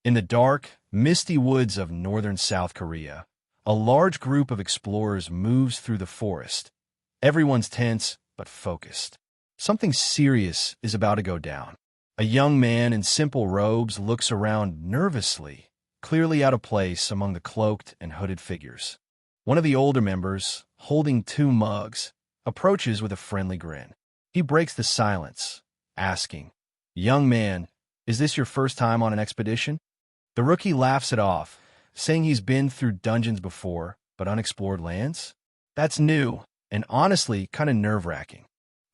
In the dark, misty woods of northern South Korea, a large group of explorers moves through the forest. Everyone's tense but focused. Something serious is about to go down. A young man in simple robes looks around nervously, clearly out of place among the cloaked and hooded figures. One of the older members, holding 2 mugs, approaches with a friendly grin. He breaks the silence, asking, "Young man, is this your first time on an expedition?" The rookie laughs it off, saying he's been through dungeons before, but unexplored lands? That's new, and honestly kind of nerve-wracking.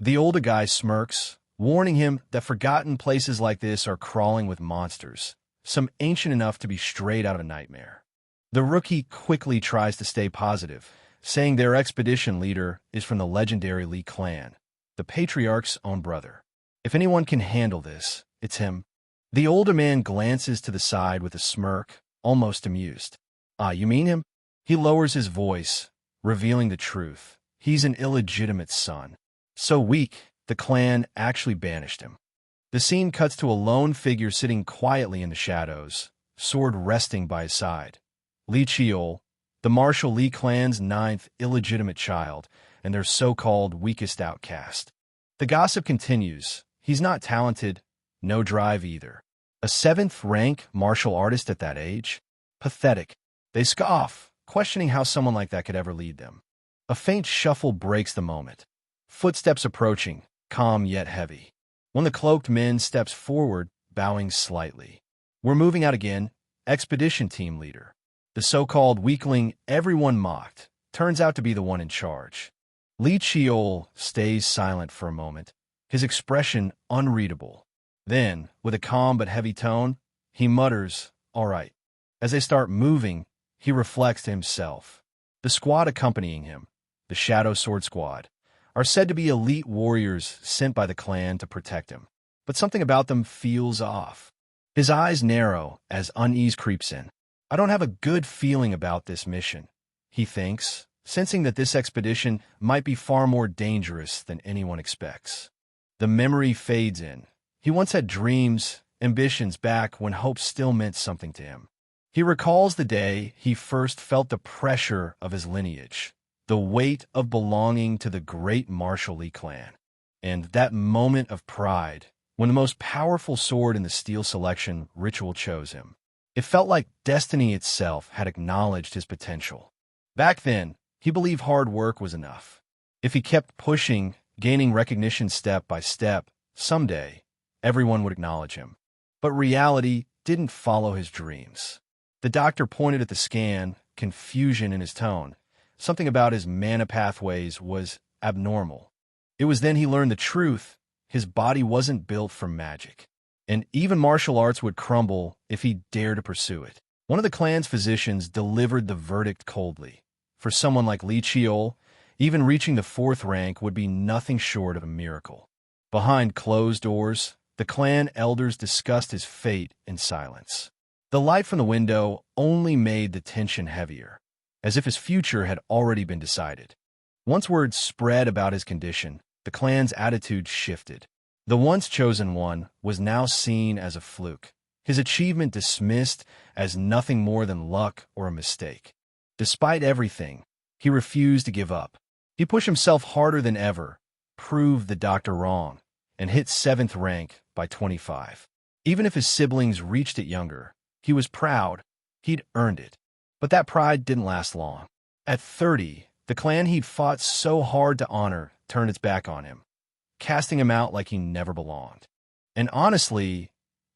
The older guy smirks, warning him that forgotten places like this are crawling with monsters, some ancient enough to be straight out of a nightmare. The rookie quickly tries to stay positive, saying their expedition leader is from the legendary Lee clan, the patriarch's own brother. If anyone can handle this, it's him. The older man glances to the side with a smirk, almost amused. "Ah, you mean him?" He lowers his voice, revealing the truth. He's an illegitimate son. So weak, the clan actually banished him. The scene cuts to a lone figure sitting quietly in the shadows, sword resting by his side. Lee Cheol, the martial Lee clan's 9th illegitimate child, and their so-called weakest outcast. The gossip continues. He's not talented, no drive either. A 7th-rank martial artist at that age? Pathetic. They scoff, questioning how someone like that could ever lead them. A faint shuffle breaks the moment. Footsteps approaching, calm yet heavy. One of the cloaked men steps forward, bowing slightly. "We're moving out again, expedition team leader." The so-called weakling everyone mocked turns out to be the one in charge. Lee Cheol stays silent for a moment, his expression unreadable. Then, with a calm but heavy tone, he mutters, "All right." As they start moving, he reflects to himself. The squad accompanying him, the Shadow Sword Squad, are said to be elite warriors sent by the clan to protect him. But something about them feels off. His eyes narrow as unease creeps in. "I don't have a good feeling about this mission," he thinks, sensing that this expedition might be far more dangerous than anyone expects. The memory fades in. He once had dreams, ambitions back when hope still meant something to him. He recalls the day he first felt the pressure of his lineage, the weight of belonging to the great martial Lee clan, and that moment of pride when the most powerful sword in the steel selection ritual chose him. It felt like destiny itself had acknowledged his potential. Back then, he believed hard work was enough. If he kept pushing, gaining recognition step by step, someday, everyone would acknowledge him. But reality didn't follow his dreams. The doctor pointed at the scan, confusion in his tone. Something about his mana pathways was abnormal. It was then he learned the truth. His body wasn't built for magic. And even martial arts would crumble if he dared to pursue it. One of the clan's physicians delivered the verdict coldly. For someone like Lee Cheol, even reaching the 4th rank would be nothing short of a miracle. Behind closed doors, the clan elders discussed his fate in silence. The light from the window only made the tension heavier, as if his future had already been decided. Once word spread about his condition, the clan's attitude shifted. The once chosen one was now seen as a fluke, his achievement dismissed as nothing more than luck or a mistake. Despite everything, he refused to give up. He pushed himself harder than ever, proved the doctor wrong, and hit 7th rank by 25. Even if his siblings reached it younger, he was proud. He'd earned it. But that pride didn't last long. At 30, the clan he'd fought so hard to honor turned its back on him, casting him out like he never belonged. And honestly,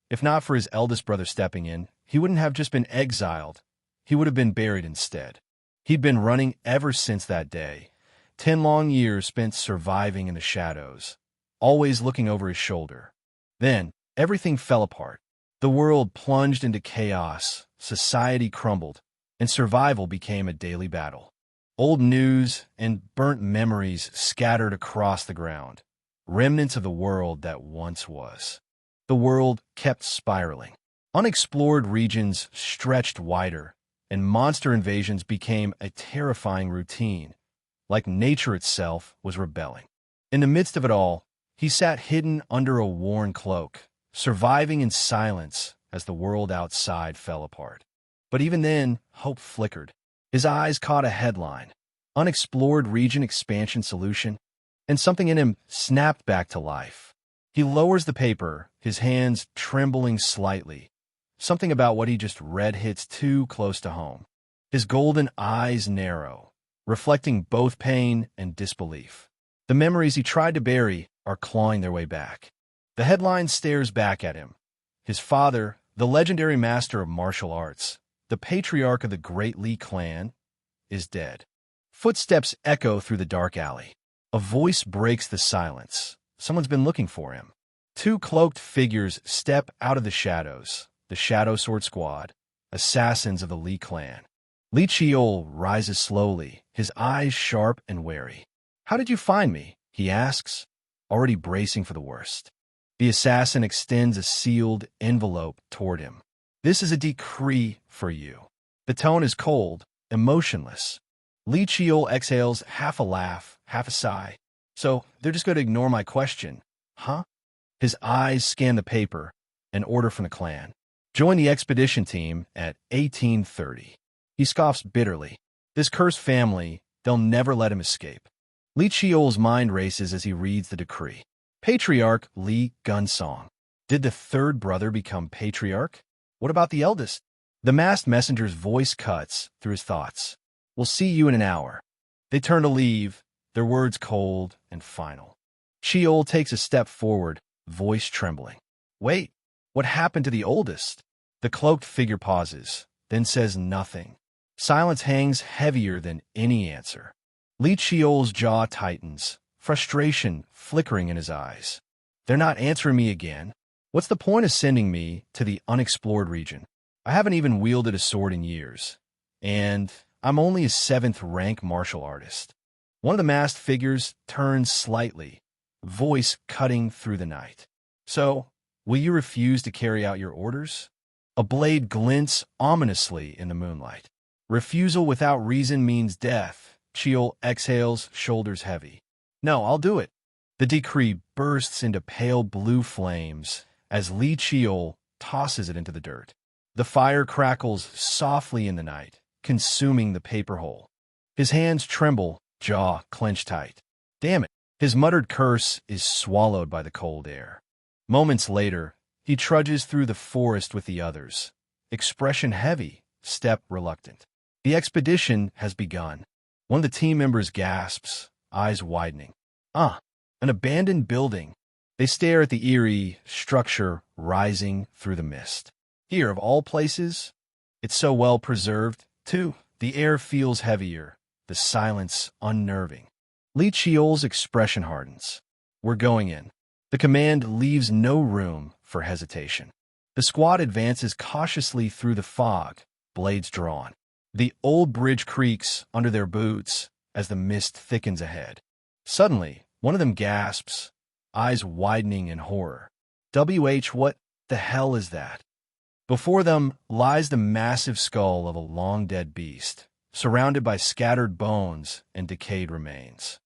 if not for his eldest brother stepping in, he wouldn't have just been exiled. He would have been buried instead. He'd been running ever since that day. 10 long years spent surviving in the shadows, always looking over his shoulder. Then, everything fell apart. The world plunged into chaos, society crumbled, and survival became a daily battle. Old news and burnt memories scattered across the ground, remnants of the world that once was. The world kept spiraling. Unexplored regions stretched wider, and monster invasions became a terrifying routine, like nature itself was rebelling. In the midst of it all, he sat hidden under a worn cloak, surviving in silence as the world outside fell apart. But even then, hope flickered. His eyes caught a headline, "Unexplored Region Expansion Solution," and something in him snapped back to life. He lowers the paper, his hands trembling slightly. Something about what he just read hits too close to home. His golden eyes narrow, reflecting both pain and disbelief. The memories he tried to bury are clawing their way back. The headline stares back at him. His father, the legendary master of martial arts, the patriarch of the Great Li clan, is dead. Footsteps echo through the dark alley. A voice breaks the silence. Someone's been looking for him. Two cloaked figures step out of the shadows, the Shadow Sword Squad, assassins of the Li clan. Li Chiol rises slowly, his eyes sharp and wary. "How did you find me?" he asks, already bracing for the worst. The assassin extends a sealed envelope toward him. "This is a decree for you." The tone is cold, emotionless. Li Chiol exhales half a laugh, half a sigh. "So, they're just going to ignore my question, huh?" His eyes scan the paper, an order from the clan. "Join the expedition team at 1830. He scoffs bitterly. This cursed family, they'll never let him escape. Li Chiol's mind races as he reads the decree. Patriarch Li Gunsong. Did the third brother become patriarch? What about the eldest? The masked messenger's voice cuts through his thoughts. "We'll see you in an hour." They turn to leave, their words cold and final. Chiol takes a step forward, voice trembling. "Wait, what happened to the oldest?" The cloaked figure pauses, then says nothing. Silence hangs heavier than any answer. Li Chiol's jaw tightens, frustration flickering in his eyes. "They're not answering me again. What's the point of sending me to the unexplored region? I haven't even wielded a sword in years. And I'm only a 7th-rank martial artist." One of the masked figures turns slightly, voice cutting through the night. "So, will you refuse to carry out your orders?" A blade glints ominously in the moonlight. "Refusal without reason means death." Chiol exhales, shoulders heavy. "No, I'll do it." The decree bursts into pale blue flames as Li Chiol tosses it into the dirt. The fire crackles softly in the night, consuming the paper hole. His hands tremble, jaw clenched tight. Damn it! His muttered curse is swallowed by the cold air. Moments later, he trudges through the forest with the others, expression heavy, step reluctant. The expedition has begun. One of the team members gasps, eyes widening. An abandoned building. They stare at the eerie structure rising through the mist. Here, of all places, it's so well preserved, too. The air feels heavier, the silence unnerving. Li Chiol's expression hardens. "We're going in." The command leaves no room for hesitation. The squad advances cautiously through the fog, blades drawn. The old bridge creaks under their boots as the mist thickens ahead. Suddenly, one of them gasps, eyes widening in horror. What the hell is that? Before them lies the massive skull of a long-dead beast, surrounded by scattered bones and decayed remains.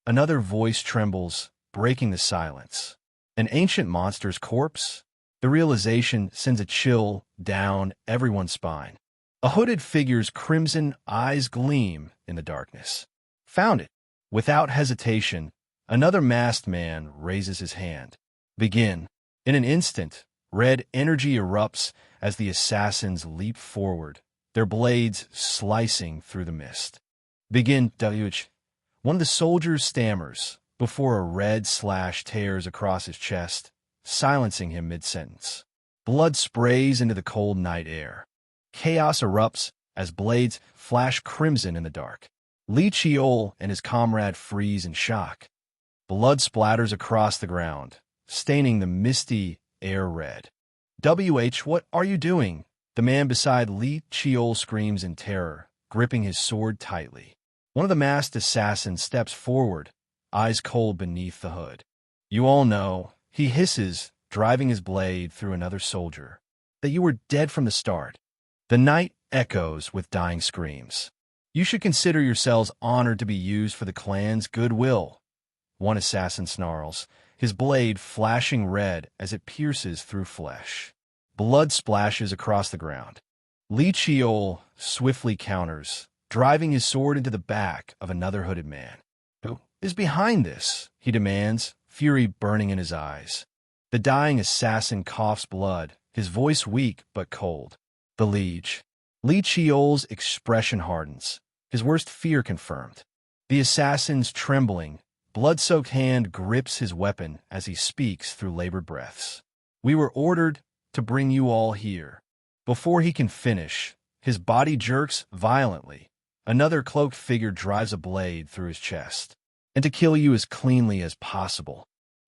Another voice trembles, breaking the silence. An ancient monster's corpse? The realization sends a chill down everyone's spine. A hooded figure's crimson eyes gleam in the darkness. "Found it." Without hesitation, another masked man raises his hand. "Begin." In an instant, red energy erupts as the assassins leap forward, their blades slicing through the mist. "Begin, WH." One of the soldiers stammers before a red slash tears across his chest, silencing him mid-sentence. Blood sprays into the cold night air. Chaos erupts as blades flash crimson in the dark. Li Chiol and his comrade freeze in shock. Blood splatters across the ground, staining the misty air red. What are you doing?" The man beside Li Chiol screams in terror, gripping his sword tightly. One of the masked assassins steps forward, eyes cold beneath the hood. "You all know," he hisses, driving his blade through another soldier, "that you were dead from the start." The night echoes with dying screams. "You should consider yourselves honored to be used for the clan's goodwill." One assassin snarls, his blade flashing red as it pierces through flesh. Blood splashes across the ground. Li Chiol swiftly counters, driving his sword into the back of another hooded man. "Who is behind this?" he demands, fury burning in his eyes. The dying assassin coughs blood, his voice weak but cold. The Liege. Li Chiol's expression hardens, his worst fear confirmed. The assassin's trembling, blood-soaked hand grips his weapon as he speaks through labored breaths. "We were ordered to bring you all here." Before he can finish, his body jerks violently. Another cloaked figure drives a blade through his chest. "And to kill you as cleanly as possible."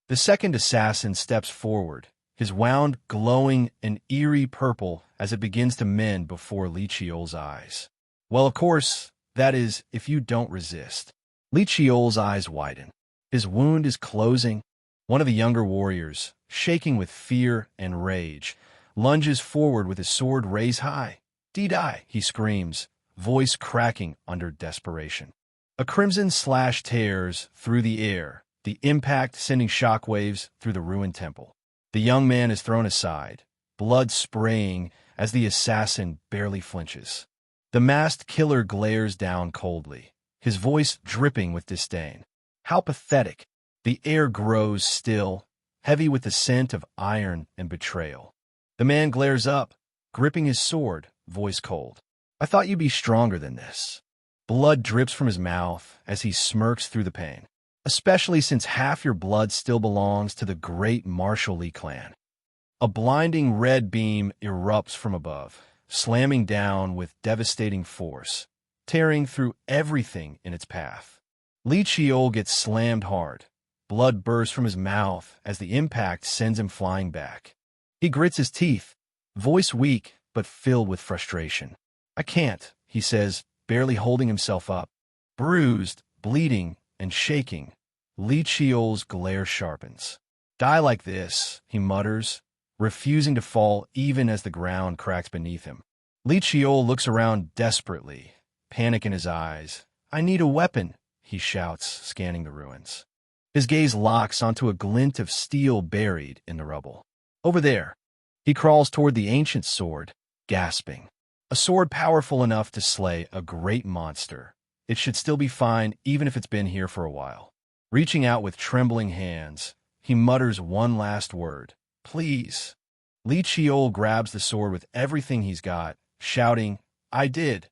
The second assassin steps forward, his wound glowing an eerie purple as it begins to mend before Li Chiol's eyes. "Well, of course, that is, if you don't resist." Li Chiol's eyes widen. His wound is closing. One of the younger warriors, shaking with fear and rage, lunges forward with his sword raised high. "Di-die," he screams, voice cracking under desperation. A crimson slash tears through the air, the impact sending shockwaves through the ruined temple. The young man is thrown aside, blood spraying as the assassin barely flinches. The masked killer glares down coldly, his voice dripping with disdain. How pathetic. The air grows still, heavy with the scent of iron and betrayal. The man glares up, gripping his sword, voice cold. "I thought you'd be stronger than this." Blood drips from his mouth as he smirks through the pain. "Especially since half your blood still belongs to the great Marshall Lee clan." A blinding red beam erupts from above, slamming down with devastating force, tearing through everything in its path. Li Chiol gets slammed hard. Blood bursts from his mouth as the impact sends him flying back. He grits his teeth, voice weak but filled with frustration. "I can't," he says, barely holding himself up. Bruised, bleeding, and shaking, Li Chiol's glare sharpens. "Die like this," he mutters, refusing to fall even as the ground cracks beneath him. Li Chiol looks around desperately, panic in his eyes. "I need a weapon," he shouts, scanning the ruins. His gaze locks onto a glint of steel buried in the rubble. "Over there." He crawls toward the ancient sword, gasping. A sword powerful enough to slay a great monster. It should still be fine even if it's been here for a while. Reaching out with trembling hands, he mutters one last word. "Please." Li Chiol grabs the sword with everything he's got, shouting, "I did,"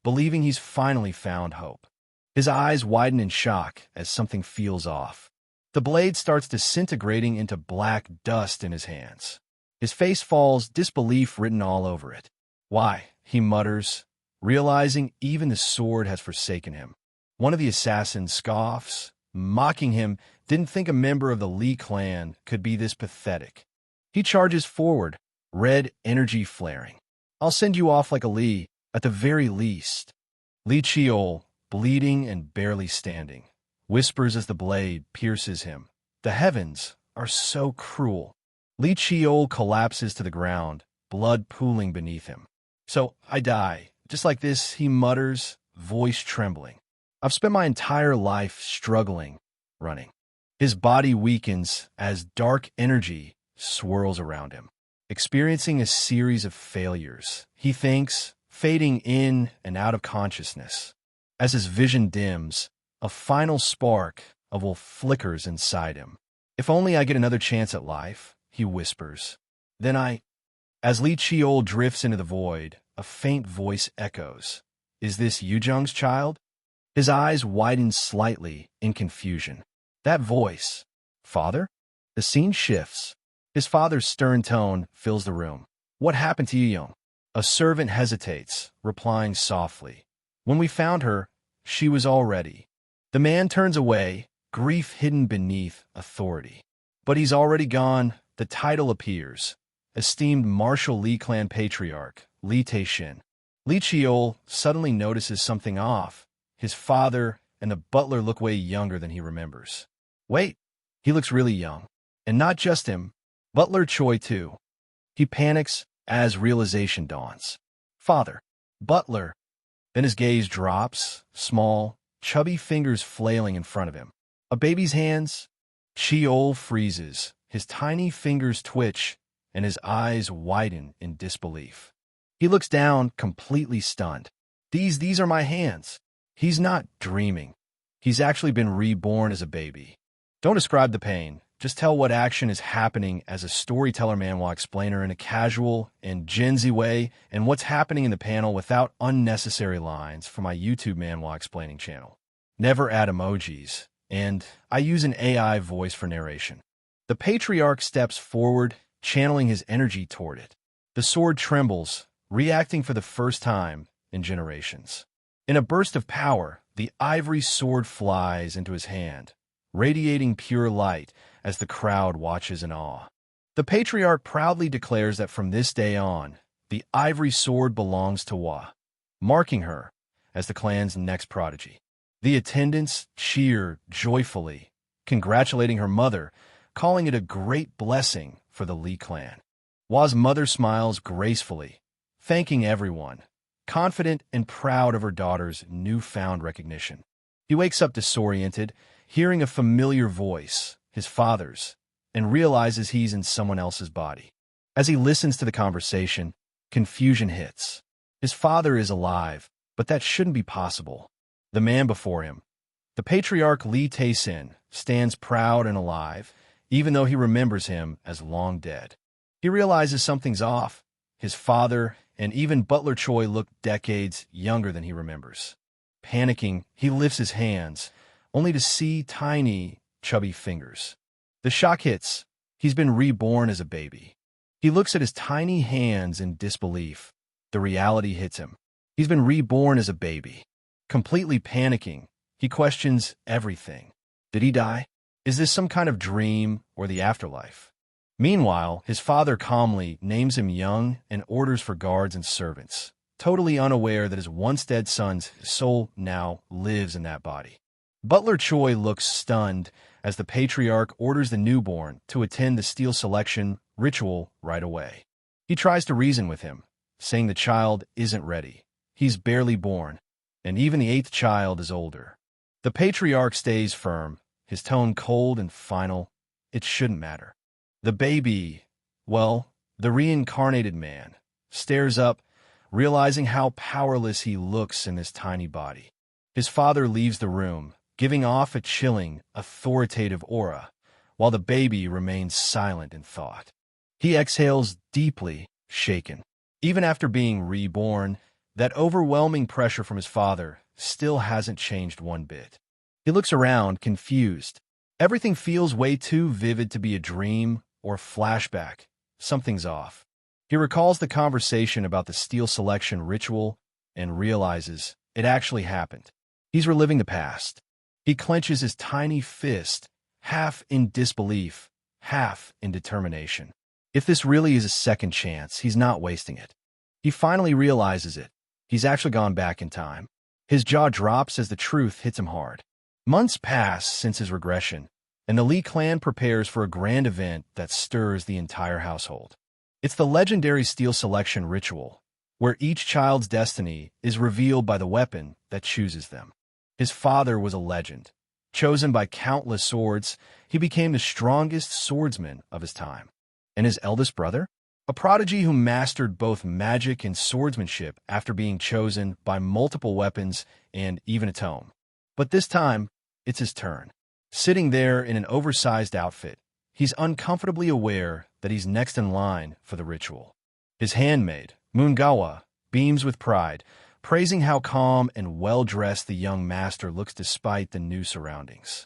believing he's finally found hope. His eyes widen in shock as something feels off. The blade starts disintegrating into black dust in his hands. His face falls, disbelief written all over it. "Why?" he mutters, realizing even the sword has forsaken him. One of the assassins scoffs, mocking him, didn't think a member of the Li clan could be this pathetic. He charges forward, red energy flaring. "I'll send you off like a Li, at the very least." Li Chiol, bleeding and barely standing, whispers as the blade pierces him. "The heavens are so cruel." Li Chiol collapses to the ground, blood pooling beneath him. "So I die, just like this," he mutters, voice trembling. "I've spent my entire life struggling, running." His body weakens as dark energy swirls around him. Experiencing a series of failures, he thinks, fading in and out of consciousness. As his vision dims, a final spark of will flickers inside him. "If only I get another chance at life," he whispers. "Then I—" As Li Chiol drifts into the void, a faint voice echoes. "Is this Yujung's child?" His eyes widen slightly in confusion. That voice. Father? The scene shifts. His father's stern tone fills the room. "What happened to Yujung?" A servant hesitates, replying softly. "When we found her, she was all ready." The man turns away, grief hidden beneath authority. "But he's already gone." The title appears. Esteemed Marshall Lee clan patriarch, Li Taishin. Li Chiol suddenly notices something off. His father and the butler look way younger than he remembers. Wait, he looks really young. And not just him, Butler Choi too. He panics as realization dawns. "Father, Butler." Then his gaze drops, small, chubby fingers flailing in front of him. A baby's hands? Chiol freezes. His tiny fingers twitch, and his eyes widen in disbelief. He looks down, completely stunned. These are my hands. He's not dreaming. He's actually been reborn as a baby. Don't describe the pain. Just tell what action is happening as a storyteller manhwa explainer in a casual and Gen Z way, and what's happening in the panel without unnecessary lines for my YouTube manhwa explaining channel. Never add emojis, and I use an AI voice for narration. The patriarch steps forward, channeling his energy toward it. The sword trembles, reacting for the first time in generations. In a burst of power, the ivory sword flies into his hand, radiating pure light as the crowd watches in awe. The patriarch proudly declares that from this day on, the ivory sword belongs to Wa, marking her as the clan's next prodigy. The attendants cheer joyfully, congratulating her mother, calling it a great blessing for the Lee clan. Wa's mother smiles gracefully, thanking everyone, confident and proud of her daughter's newfound recognition. He wakes up disoriented, hearing a familiar voice, his father's, and realizes he's in someone else's body. As he listens to the conversation, confusion hits. His father is alive, but that shouldn't be possible. The man before him, the patriarch Lee Tae-sin, stands proud and alive, even though he remembers him as long dead. He realizes something's off. His father and even Butler Choi look decades younger than he remembers. Panicking, he lifts his hands, only to see tiny, chubby fingers. The shock hits. He's been reborn as a baby. He looks at his tiny hands in disbelief. The reality hits him. He's been reborn as a baby. Completely panicking, he questions everything. Did he die? Is this some kind of dream or the afterlife? Meanwhile, his father calmly names him young and orders for guards and servants, totally unaware that his once dead son's soul now lives in that body. Butler Choi looks stunned as the patriarch orders the newborn to attend the steel selection ritual right away. He tries to reason with him, saying the child isn't ready. He's barely born, and even the 8th child is older. The patriarch stays firm, his tone cold and final. It shouldn't matter. The baby, well, the reincarnated man, stares up, realizing how powerless he looks in this tiny body. His father leaves the room, giving off a chilling, authoritative aura, while the baby remains silent in thought. He exhales deeply, shaken. Even after being reborn, that overwhelming pressure from his father still hasn't changed one bit. He looks around, confused. Everything feels way too vivid to be a dream or flashback. Something's off. He recalls the conversation about the steel selection ritual and realizes it actually happened. He's reliving the past. He clenches his tiny fist, half in disbelief, half in determination. If this really is a second chance, he's not wasting it. He finally realizes it. He's actually gone back in time. His jaw drops as the truth hits him hard. Months pass since his regression, and the Lee clan prepares for a grand event that stirs the entire household. It's the legendary steel selection ritual, where each child's destiny is revealed by the weapon that chooses them. His father was a legend. Chosen by countless swords, he became the strongest swordsman of his time. And his eldest brother? A prodigy who mastered both magic and swordsmanship after being chosen by multiple weapons and even a tome. But this time, it's his turn. Sitting there in an oversized outfit, he's uncomfortably aware that he's next in line for the ritual. His handmaid, Mungawa, beams with pride, praising how calm and well-dressed the young master looks despite the new surroundings.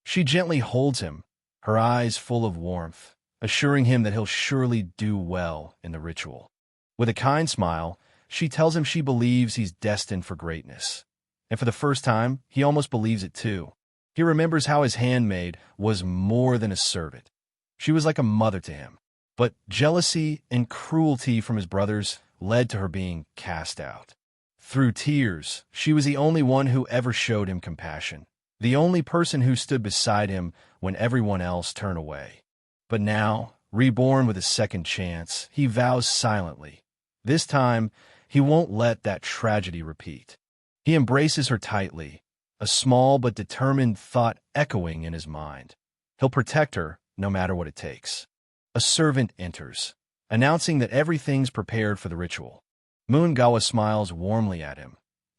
She gently holds him, her eyes full of warmth, assuring him that he'll surely do well in the ritual. With a kind smile, she tells him she believes he's destined for greatness. And for the first time, he almost believes it too. He remembers how his handmaid was more than a servant. She was like a mother to him. But jealousy and cruelty from his brothers led to her being cast out. Through tears, she was the only one who ever showed him compassion, the only person who stood beside him when everyone else turned away. But now, reborn with a second chance, he vows silently. This time, he won't let that tragedy repeat. He embraces her tightly, a small but determined thought echoing in his mind. He'll protect her no matter what it takes. A servant enters. announcing that everything's prepared for the ritual. Muingawa smiles warmly at him,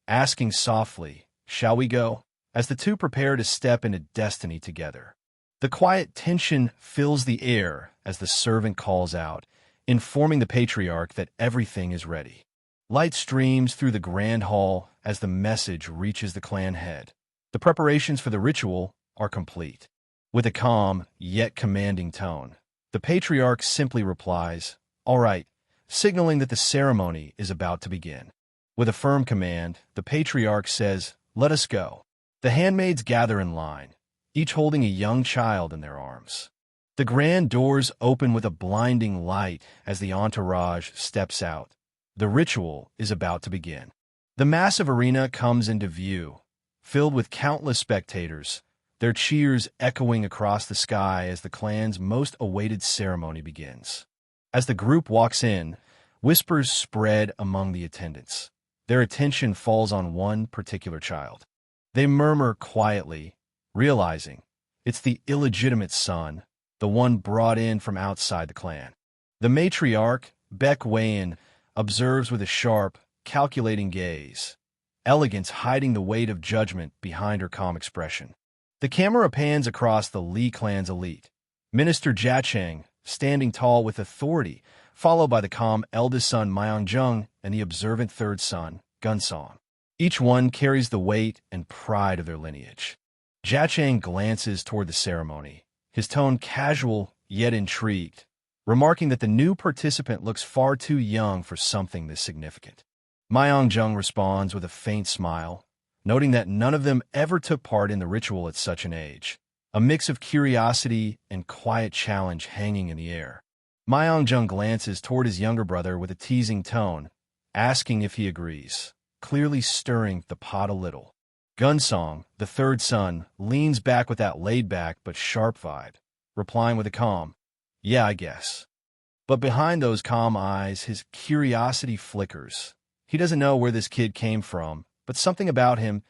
asking softly, "Shall we go?" as the two prepare to step into destiny together. The quiet tension fills the air as the servant calls out, informing the patriarch that everything is ready. Light streams through the grand hall as the message reaches the clan head. The preparations for the ritual are complete. With a calm, yet commanding tone, the patriarch simply replies, "All right," signaling that the ceremony is about to begin. With a firm command, the patriarch says, "Let us go." The handmaids gather in line, each holding a young child in their arms. The grand doors open with a blinding light as the entourage steps out. The ritual is about to begin. The massive arena comes into view, filled with countless spectators, their cheers echoing across the sky as the clan's most awaited ceremony begins. As the group walks in, whispers spread among the attendants. Their attention falls on one particular child. They murmur quietly, realizing it's the illegitimate son, the one brought in from outside the clan. The matriarch, Baek Wayan, observes with a sharp, calculating gaze, elegance hiding the weight of judgment behind her calm expression. The camera pans across the Lee clan's elite. Minister Jacheng, standing tall with authority, followed by the calm eldest son Myeongjung and the observant third son, Gunsong. Each one carries the weight and pride of their lineage. Jacheng glances toward the ceremony, his tone casual yet intrigued, remarking that the new participant looks far too young for something this significant. Myeongjung responds with a faint smile, noting that none of them ever took part in the ritual at such an age, a mix of curiosity and quiet challenge hanging in the air. Myeongjung glances toward his younger brother with a teasing tone, asking if he agrees, clearly stirring the pot a little. Gunsong, the third son, leans back with that laid-back but sharp vibe, replying with a calm, "Yeah, I guess." But behind those calm eyes, his curiosity flickers. He doesn't know where this kid came from, but something about him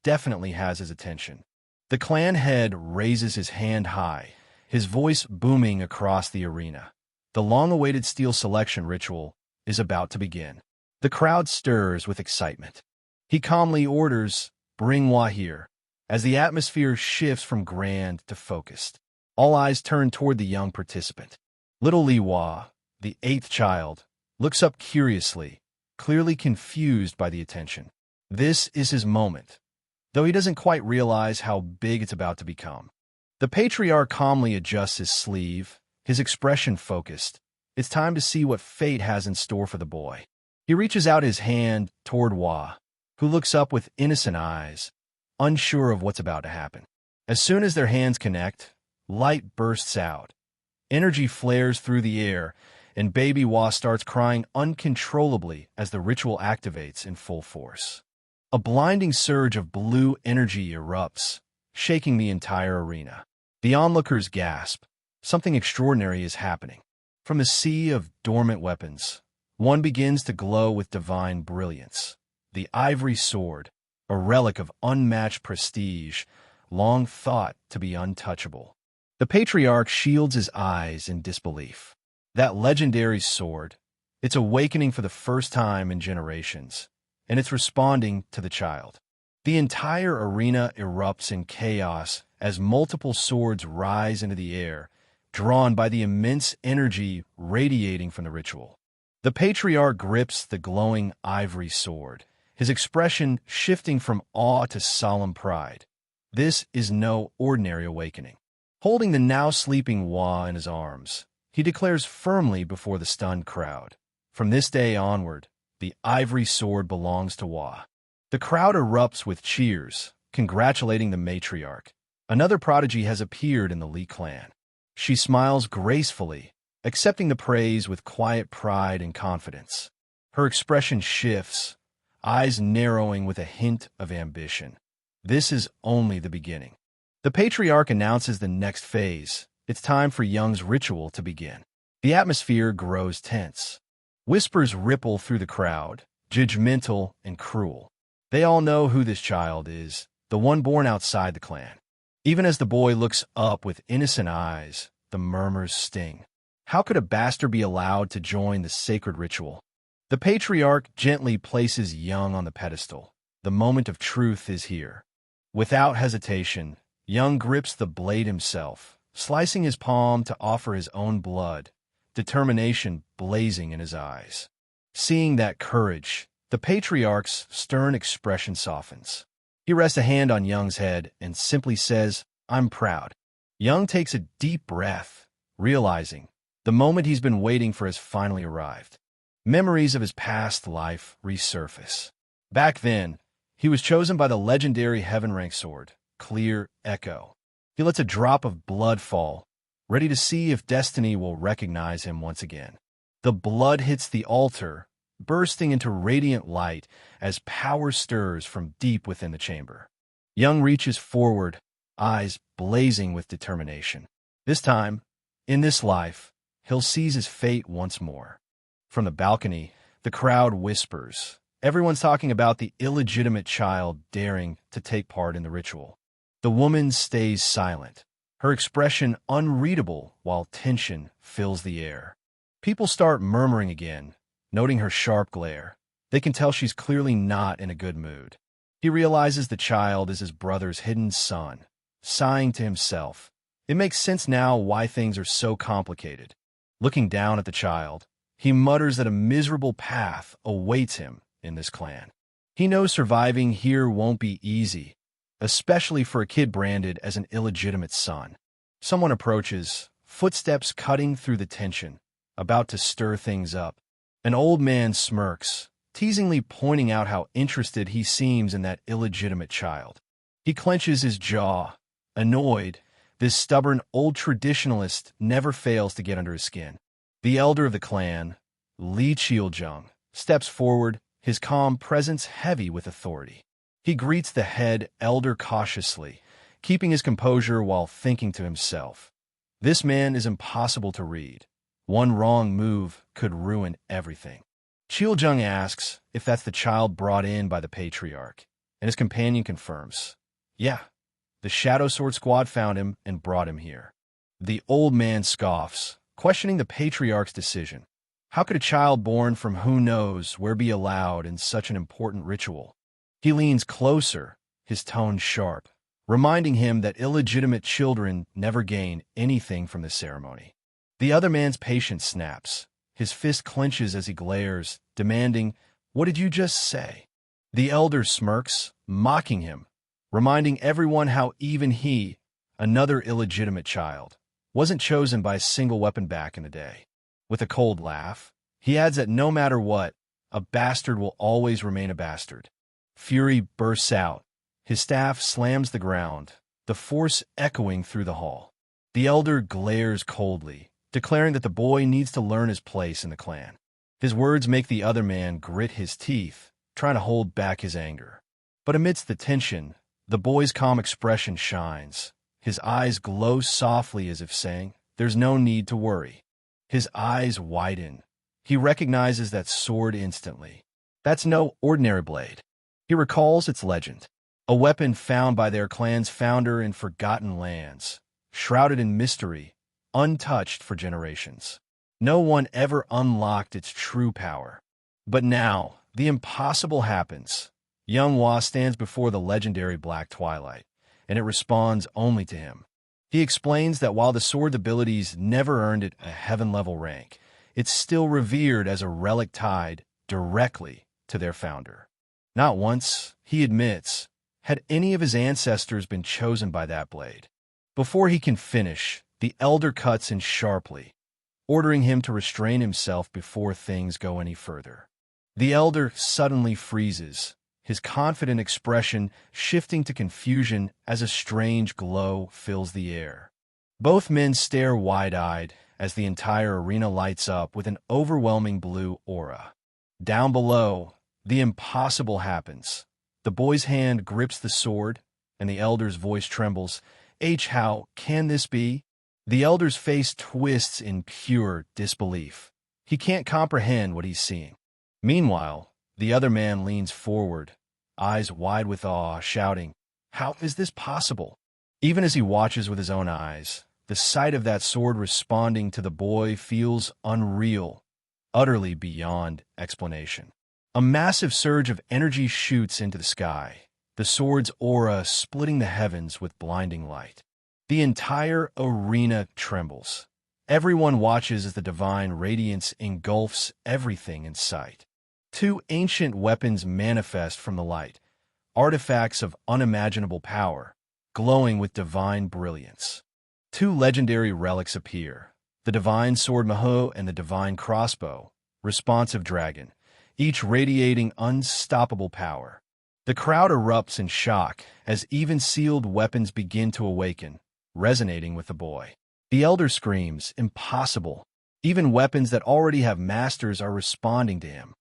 definitely has his attention. The clan head raises his hand high, his voice booming across the arena. The long-awaited steel selection ritual is about to begin. The crowd stirs with excitement. He calmly orders, "Bring Hwa here," as the atmosphere shifts from grand to focused. All eyes turn toward the young participant. Little Lee Hwa, the eighth child, looks up curiously, clearly confused by the attention. This is his moment, though he doesn't quite realize how big it's about to become. The patriarch calmly adjusts his sleeve, his expression focused. It's time to see what fate has in store for the boy. He reaches out his hand toward Hwa, who looks up with innocent eyes, unsure of what's about to happen. As soon as their hands connect, light bursts out. Energy flares through the air, and baby Hwa starts crying uncontrollably as the ritual activates in full force. A blinding surge of blue energy erupts, shaking the entire arena. The onlookers gasp. Something extraordinary is happening. From a sea of dormant weapons, one begins to glow with divine brilliance. The ivory sword, a relic of unmatched prestige, long thought to be untouchable. The patriarch shields his eyes in disbelief. That legendary sword, it's awakening for the first time in generations, and it's responding to the child. The entire arena erupts in chaos as multiple swords rise into the air, drawn by the immense energy radiating from the ritual. The patriarch grips the glowing ivory sword, his expression shifting from awe to solemn pride. This is no ordinary awakening. Holding the now sleeping Hwa in his arms, he declares firmly before the stunned crowd, "From this day onward, the ivory sword belongs to Hwa." The crowd erupts with cheers, congratulating the matriarch. Another prodigy has appeared in the Lee clan. She smiles gracefully, accepting the praise with quiet pride and confidence. Her expression shifts, eyes narrowing with a hint of ambition. This is only the beginning. The patriarch announces the next phase. It's time for Young's ritual to begin. The atmosphere grows tense. Whispers ripple through the crowd, judgmental and cruel. They all know who this child is, the one born outside the clan. Even as the boy looks up with innocent eyes, the murmurs sting. How could a bastard be allowed to join the sacred ritual? The patriarch gently places Young on the pedestal. The moment of truth is here. Without hesitation, Young grips the blade himself, slicing his palm to offer his own blood, determination blazing in his eyes. Seeing that courage, the patriarch's stern expression softens. He rests a hand on Young's head and simply says, "I'm proud." Young takes a deep breath, realizing the moment he's been waiting for has finally arrived. Memories of his past life resurface. Back then, he was chosen by the legendary heaven-rank sword, Clear Echo. He lets a drop of blood fall, ready to see if destiny will recognize him once again. The blood hits the altar, bursting into radiant light as power stirs from deep within the chamber. Young reaches forward, eyes blazing with determination. This time, in this life, he'll seize his fate once more. From the balcony, the crowd whispers. Everyone's talking about the illegitimate child daring to take part in the ritual. The woman stays silent, her expression unreadable while tension fills the air. People start murmuring again, noting her sharp glare. They can tell she's clearly not in a good mood. He realizes the child is his brother's hidden son, sighing to himself. It makes sense now why things are so complicated. Looking down at the child, he mutters that a miserable path awaits him in this clan. He knows surviving here won't be easy, especially for a kid branded as an illegitimate son. Someone approaches, footsteps cutting through the tension, about to stir things up. An old man smirks, teasingly pointing out how interested he seems in that illegitimate child. He clenches his jaw, annoyed. This stubborn old traditionalist never fails to get under his skin. The elder of the clan, Lee Cheoljung, steps forward, his calm presence heavy with authority. He greets the head elder cautiously, keeping his composure while thinking to himself, "This man is impossible to read. One wrong move could ruin everything." Cheoljung asks if that's the child brought in by the patriarch, and his companion confirms, "Yeah, the Shadow Sword Squad found him and brought him here." The old man scoffs, questioning the patriarch's decision. How could a child born from who knows where be allowed in such an important ritual? He leans closer, his tone sharp, reminding him that illegitimate children never gain anything from the ceremony. The other man's patience snaps. His fist clenches as he glares, demanding, "What did you just say?" The elder smirks, mocking him, reminding everyone how even he, another illegitimate child, wasn't chosen by a single weapon back in the day. With a cold laugh, he adds that no matter what, a bastard will always remain a bastard. Fury bursts out. His staff slams the ground, the force echoing through the hall. The elder glares coldly, declaring that the boy needs to learn his place in the clan. His words make the other man grit his teeth, trying to hold back his anger. But amidst the tension, the boy's calm expression shines. His eyes glow softly as if saying, "There's no need to worry." His eyes widen. He recognizes that sword instantly. That's no ordinary blade. He recalls its legend, a weapon found by their clan's founder in forgotten lands, shrouded in mystery, untouched for generations. No one ever unlocked its true power. But now, the impossible happens. Young Hwa stands before the legendary Black Twilight, and it responds only to him. He explains that while the sword's abilities never earned it a heaven-level rank, it's still revered as a relic tied directly to their founder. Not once, he admits, had any of his ancestors been chosen by that blade. Before he can finish, the elder cuts in sharply, ordering him to restrain himself before things go any further. The elder suddenly freezes, his confident expression shifting to confusion as a strange glow fills the air. Both men stare wide-eyed as the entire arena lights up with an overwhelming blue aura. Down below, the impossible happens. The boy's hand grips the sword, and the elder's voice trembles. How can this be?" The elder's face twists in pure disbelief. He can't comprehend what he's seeing. Meanwhile, the other man leans forward, eyes wide with awe, shouting, "How is this possible?" Even as he watches with his own eyes, the The sight of that sword responding to the boy feels unreal, utterly beyond explanation. A massive surge of energy shoots into the sky, the sword's aura splitting the heavens with blinding light. The entire arena trembles. Everyone watches as the divine radiance engulfs everything in sight. Two ancient weapons manifest from the light, artifacts of unimaginable power, glowing with divine brilliance. Two legendary relics appear, the divine sword manhwa and the divine crossbow, responsive dragon, each radiating unstoppable power. The crowd erupts in shock as even sealed weapons begin to awaken, resonating with the boy. The elder screams, "Impossible!" Even weapons that already have masters are responding to him.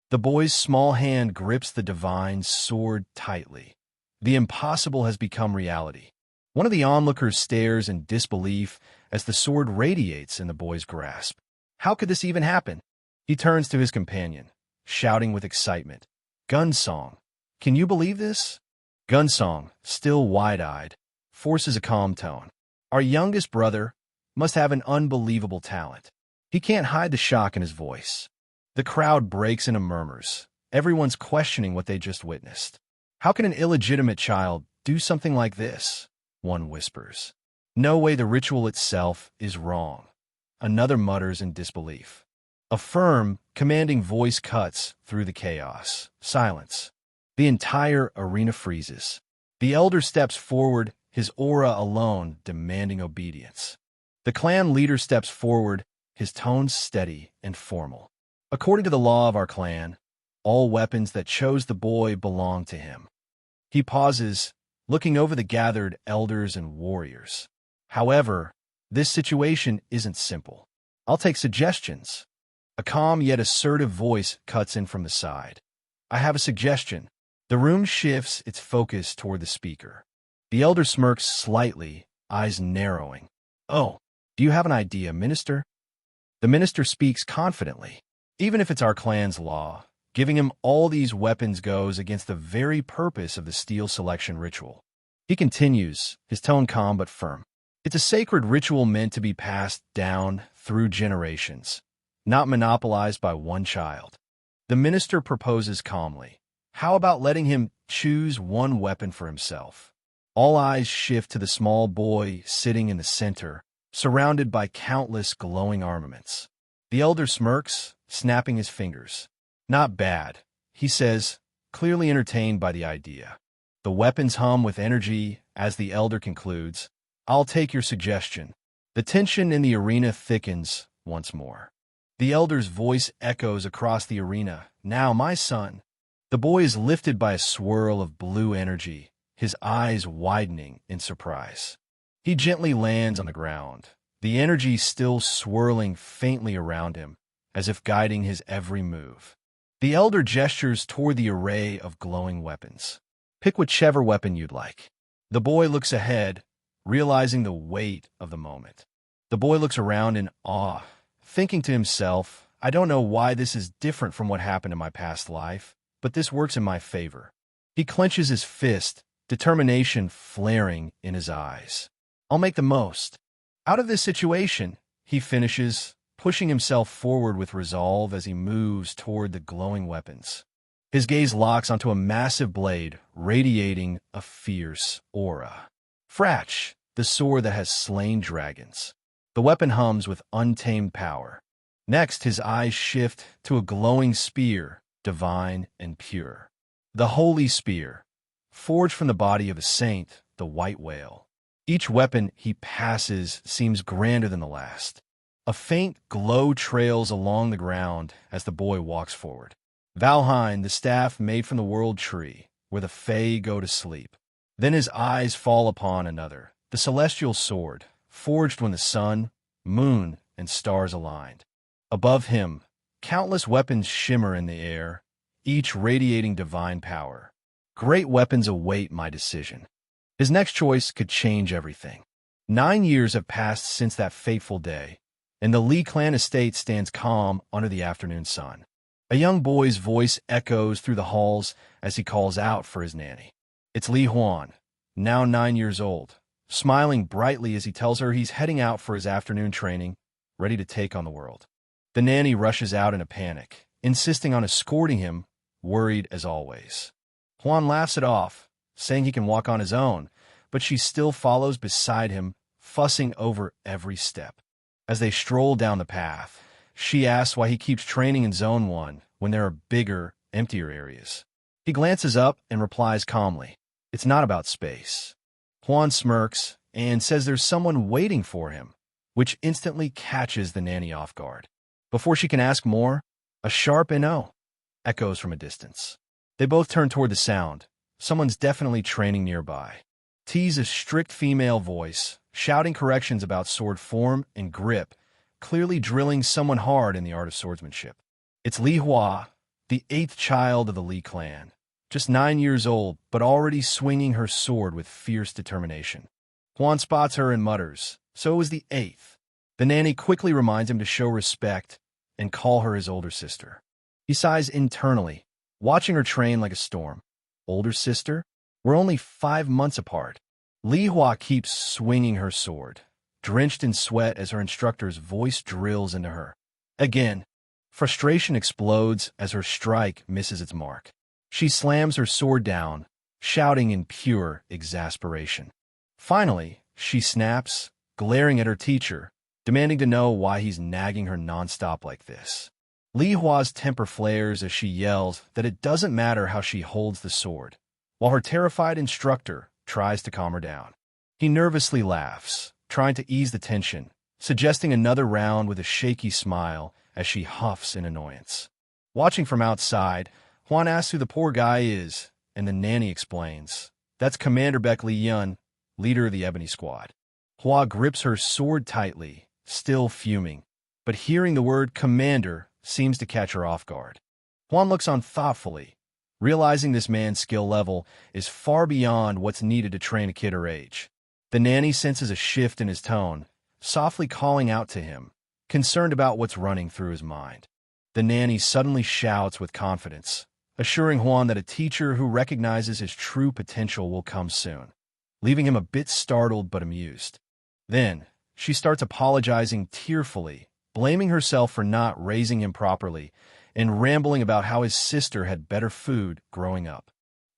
The boy's small hand grips the divine sword tightly. The impossible has become reality. One of the onlookers stares in disbelief as the sword radiates in the boy's grasp. How could this even happen? He turns to his companion, shouting with excitement, "Gunsong! Can you believe this?" Gunsong, still wide-eyed, forces a calm tone. Our youngest brother must have an unbelievable talent. He can't hide the shock in his voice. The crowd breaks into murmurs. Everyone's questioning what they just witnessed. How can an illegitimate child do something like this? One whispers. No way, the ritual itself is wrong. Another mutters in disbelief. A firm, commanding voice cuts through the chaos. Silence. The entire arena freezes. The elder steps forward, his aura alone demanding obedience. The clan leader steps forward, his tone steady and formal. According to the law of our clan, all weapons that chose the boy belong to him. He pauses, looking over the gathered elders and warriors. However, this situation isn't simple. I'll take suggestions. A calm yet assertive voice cuts in from the side. I have a suggestion. The room shifts its focus toward the speaker. The elder smirks slightly, eyes narrowing. "Oh, do you have an idea, minister?" The minister speaks confidently. Even if it's our clan's law, giving him all these weapons goes against the very purpose of the steel selection ritual. He continues, his tone calm but firm. It's a sacred ritual meant to be passed down through generations, not monopolized by one child. The minister proposes calmly. How about letting him choose one weapon for himself? All eyes shift to the small boy sitting in the center, surrounded by countless glowing armaments. The elder smirks, snapping his fingers. Not bad, he says, clearly entertained by the idea. The weapons hum with energy as the elder concludes, I'll take your suggestion. The tension in the arena thickens once more. The elder's voice echoes across the arena. Now, my son. The boy is lifted by a swirl of blue energy, his eyes widening in surprise. He gently lands on the ground, the energy still swirling faintly around him, as if guiding his every move. The elder gestures toward the array of glowing weapons. Pick whichever weapon you'd like. The boy looks ahead, realizing the weight of the moment. The boy looks around in awe, thinking to himself, I don't know why this is different from what happened in my past life, but this works in my favor. He clenches his fist, determination flaring in his eyes. I'll make the most. Out of this situation, he finishes, pushing himself forward with resolve as he moves toward the glowing weapons. His gaze locks onto a massive blade, radiating a fierce aura. Fratch, the sword that has slain dragons. The weapon hums with untamed power. Next, his eyes shift to a glowing spear, divine and pure. The holy spear, forged from the body of a saint, the white whale. Each weapon he passes seems grander than the last. A faint glow trails along the ground as the boy walks forward. Valheim, the staff made from the world tree, where the Fae go to sleep. Then his eyes fall upon another, the celestial sword, forged when the sun, moon, and stars aligned. Above him, countless weapons shimmer in the air, each radiating divine power. Great weapons await my decision. His next choice could change everything. 9 years have passed since that fateful day, and the Li clan estate stands calm under the afternoon sun. A young boy's voice echoes through the halls as he calls out for his nanny. It's Li Huan, now 9 years old, smiling brightly as he tells her he's heading out for his afternoon training, ready to take on the world. The nanny rushes out in a panic, insisting on escorting him, worried as always. Juan laughs it off, saying he can walk on his own, but she still follows beside him, fussing over every step. As they stroll down the path, she asks why he keeps training in Zone 1 when there are bigger, emptier areas. He glances up and replies calmly, "It's not about space." Juan smirks and says there's someone waiting for him, which instantly catches the nanny off guard. Before she can ask more, a sharp "no" echoes from a distance. They both turn toward the sound. Someone's definitely training nearby. T's a strict female voice, shouting corrections about sword form and grip, clearly drilling someone hard in the art of swordsmanship. It's Li Hua, the 8th child of the Li clan, just 9 years old, but already swinging her sword with fierce determination. Juan spots her and mutters, "So it was the 8th." The nanny quickly reminds him to show respect and call her his older sister. He sighs internally, watching her train like a storm. Older sister? We're only 5 months apart. Li Hua keeps swinging her sword, drenched in sweat as her instructor's voice drills into her. Again, frustration explodes as her strike misses its mark. She slams her sword down, shouting in pure exasperation. Finally, she snaps, glaring at her teacher, demanding to know why he's nagging her nonstop like this. Li Hua's temper flares as she yells that it doesn't matter how she holds the sword, while her terrified instructor tries to calm her down. He nervously laughs, trying to ease the tension, suggesting another round with a shaky smile as she huffs in annoyance. Watching from outside, Juan asks who the poor guy is, and the nanny explains. That's Commander Beck Li Yun, leader of the Ebony Squad. Hua grips her sword tightly, still fuming, but hearing the word commander seems to catch her off guard. Juan looks on thoughtfully, realizing this man's skill level is far beyond what's needed to train a kid her age. The nanny senses a shift in his tone, softly calling out to him, concerned about what's running through his mind. The nanny suddenly shouts with confidence, assuring Juan that a teacher who recognizes his true potential will come soon, leaving him a bit startled but amused. Then, she starts apologizing tearfully, blaming herself for not raising him properly, and rambling about how his sister had better food growing up.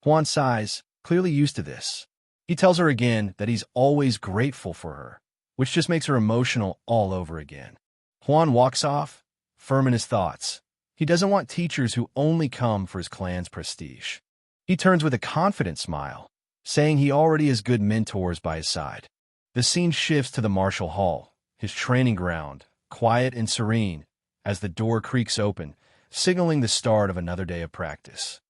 Juan sighs, clearly used to this. He tells her again that he's always grateful for her, which just makes her emotional all over again. Juan walks off, firm in his thoughts. He doesn't want teachers who only come for his clan's prestige. He turns with a confident smile, saying he already has good mentors by his side. The scene shifts to the martial hall, his training ground, quiet and serene, as the door creaks open, signaling the start of another day of practice.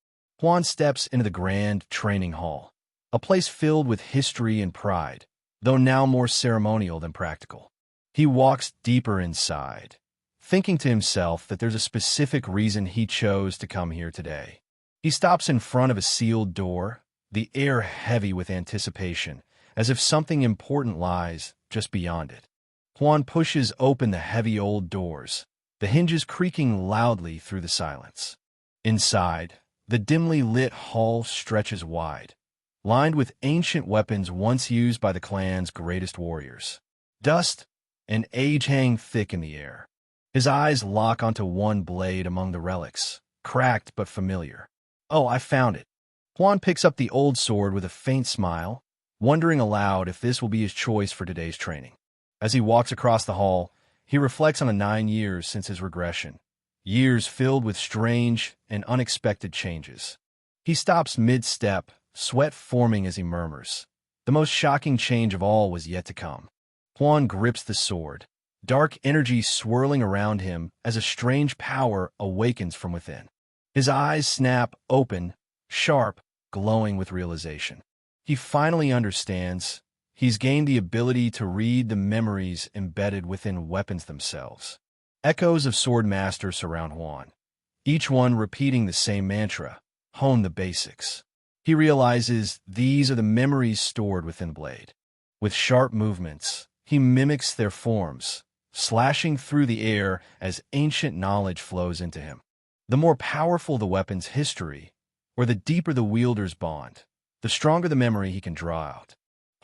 Juan steps into the grand training hall, a place filled with history and pride, though now more ceremonial than practical. He walks deeper inside, thinking to himself that there's a specific reason he chose to come here today. He stops in front of a sealed door, the air heavy with anticipation, as if something important lies just beyond it. Juan pushes open the heavy old doors, the hinges creaking loudly through the silence. Inside, the dimly lit hall stretches wide, lined with ancient weapons once used by the clan's greatest warriors. Dust and age hang thick in the air. His eyes lock onto one blade among the relics, cracked but familiar. "Oh, I found it." Juan picks up the old sword with a faint smile, wondering aloud if this will be his choice for today's training. As he walks across the hall, he reflects on the 9 years since his regression, years filled with strange and unexpected changes. He stops mid-step, sweat forming as he murmurs. The most shocking change of all was yet to come. Juan grips the sword, dark energy swirling around him as a strange power awakens from within. His eyes snap open, sharp, glowing with realization. He finally understands. He's gained the ability to read the memories embedded within weapons themselves. Echoes of sword masters surround Juan, each one repeating the same mantra, "Hone the basics." He realizes these are the memories stored within the blade. With sharp movements, he mimics their forms, slashing through the air as ancient knowledge flows into him. The more powerful the weapon's history, or the deeper the wielder's bond, the stronger the memory he can draw out.